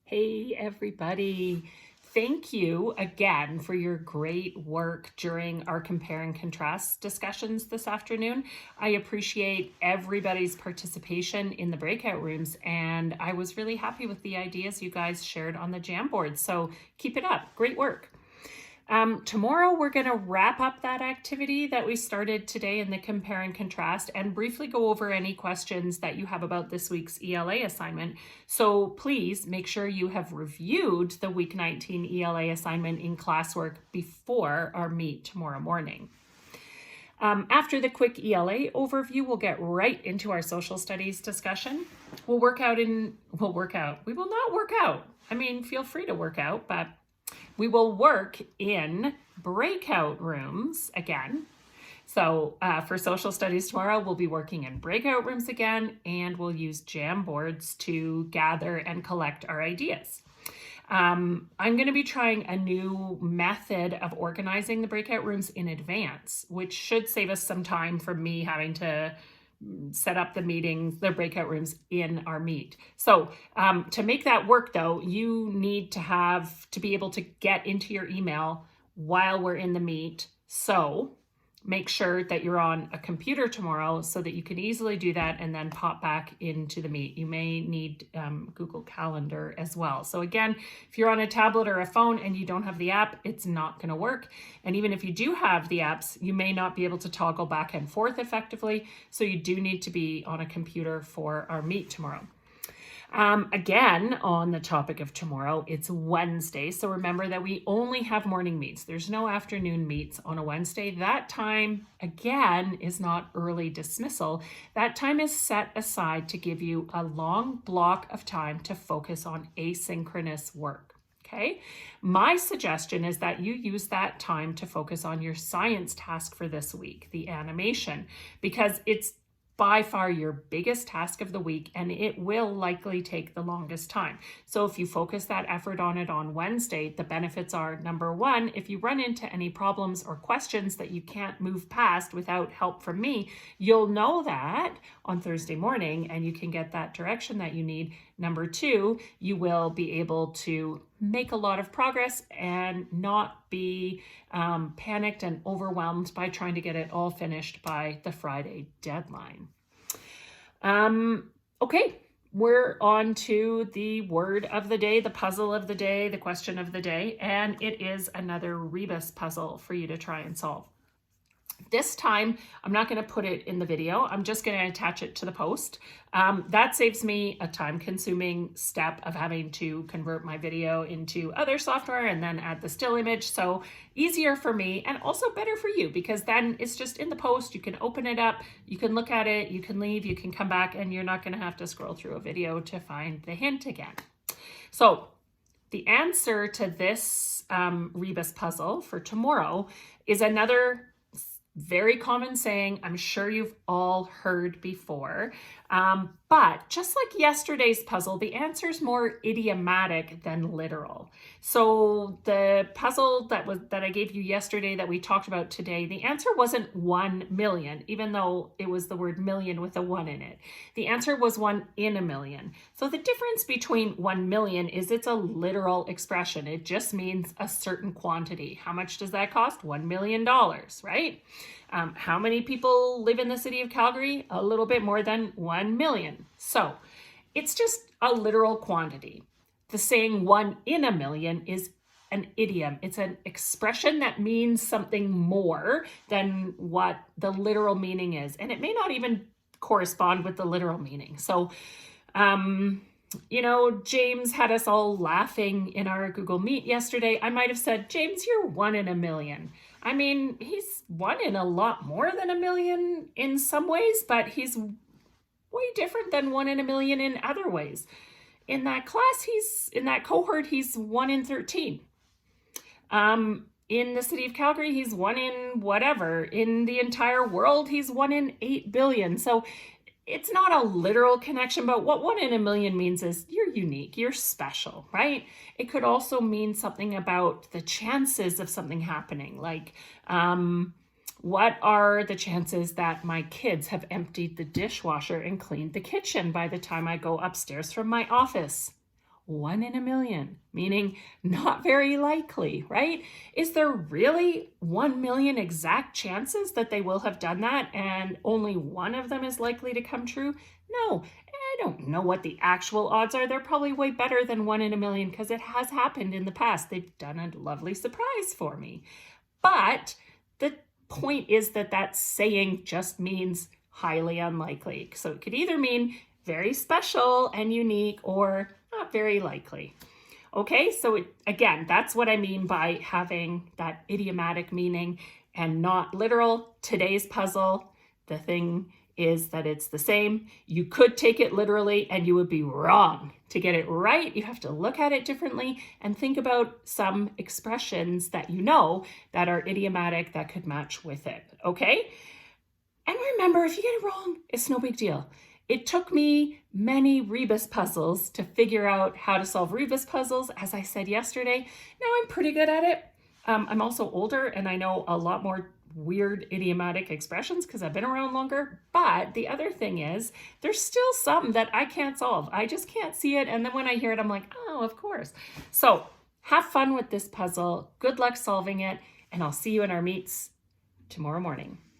Hey, everybody. Thank you again for your great work during our compare and contrast discussions this afternoon. I appreciate everybody's participation in the breakout rooms, and I was really happy with the ideas you guys shared on the Jamboard. So keep it up. Great work. Tomorrow, we're going to wrap up that activity that we started today in the compare and contrast and briefly go over any questions that you have about this week's ELA assignment. So please make sure you have reviewed the week 19 ELA assignment in classwork before our meet tomorrow morning. After the quick ELA overview, we'll get right into our social studies discussion. We will not work out. I mean, feel free to work out, but we will work in breakout rooms again. So for social studies tomorrow, we'll be working in breakout rooms again, and we'll use Jamboards to gather and collect our ideas. I'm going to be trying a new method of organizing the breakout rooms in advance, which should save us some time from me having to set up the meetings, the breakout rooms in our meet. So to make that work though, you need to be able to get into your email while we're in the meet. So make sure that you're on a computer tomorrow so that you can easily do that and then pop back into the meet. You may need Google Calendar as well. So again, if you're on a tablet or a phone and you don't have the app, it's not going to work. And even if you do have the apps, you may not be able to toggle back and forth effectively. So you do need to be on a computer for our meet tomorrow. Again, on the topic of tomorrow, it's Wednesday. So remember that we only have morning meets. There's no afternoon meets on a Wednesday. That time, again, is not early dismissal. That time is set aside to give you a long block of time to focus on asynchronous work. Okay, my suggestion is that you use that time to focus on your science task for this week, the animation, because it's by far your biggest task of the week, and it will likely take the longest time. So if you focus that effort on it on Wednesday, the benefits are, number one, if you run into any problems or questions that you can't move past without help from me, you'll know that on Thursday morning and you can get that direction that you need. Number two, you will be able to make a lot of progress and not be panicked and overwhelmed by trying to get it all finished by the Friday deadline. Okay, we're on to the word of the day, the puzzle of the day, the question of the day, and it is another Rebus puzzle for you to try and solve. This time, I'm not going to put it in the video. I'm just going to attach it to the post. That saves me a time-consuming step of having to convert my video into other software and then add the still image. So easier for me and also better for you, because then it's just in the post. You can open it up, you can look at it, you can leave, you can come back, and you're not going to have to scroll through a video to find the hint again. So the answer to this Rebus puzzle for tomorrow is another very common saying I'm sure you've all heard before. But just like yesterday's puzzle, the answer is more idiomatic than literal. So the puzzle that I gave you yesterday that we talked about today, the answer wasn't 1 million, even though it was the word million with a 1 in it. The answer was 1 in a million. So the difference between 1 million is it's a literal expression. It just means a certain quantity. How much does that cost? $1 million, right? How many people live in the city of Calgary? A little bit more than 1 million. So it's just a literal quantity. The saying 1 in a million is an idiom. It's an expression that means something more than what the literal meaning is. And it may not even correspond with the literal meaning. So, James had us all laughing in our Google Meet yesterday. I might have said, James, you're 1 in a million. I mean, he's 1 in a lot more than a million in some ways, but he's way different than 1 in a million in other ways. In that class, in that cohort, he's 1 in 13. In the city of Calgary, he's 1 in whatever. In the entire world, he's 1 in 8 billion. So it's not a literal connection, but what 1 in a million means is you're unique, you're special, right? It could also mean something about the chances of something happening, like what are the chances that my kids have emptied the dishwasher and cleaned the kitchen by the time I go upstairs from my office? 1 in a million, meaning not very likely, right? Is there really 1 million exact chances that they will have done that and only one of them is likely to come true? No, I don't know what the actual odds are. They're probably way better than 1 in a million because it has happened in the past. They've done a lovely surprise for me. But the point is that that saying just means highly unlikely. So it could either mean very special and unique or not very likely. Okay, so again, that's what I mean by having that idiomatic meaning and not literal. Today's puzzle, the thing is that it's the same. You could take it literally and you would be wrong. To get it right, you have to look at it differently and think about some expressions that you know that are idiomatic that could match with it, okay? And remember, if you get it wrong, it's no big deal. It took me many rebus puzzles to figure out how to solve rebus puzzles. As I said yesterday, now I'm pretty good at it. I'm also older and I know a lot more weird idiomatic expressions because I've been around longer. But the other thing is, there's still some that I can't solve. I just can't see it. And then when I hear it, I'm like, oh, of course. So have fun with this puzzle. Good luck solving it. And I'll see you in our meets tomorrow morning.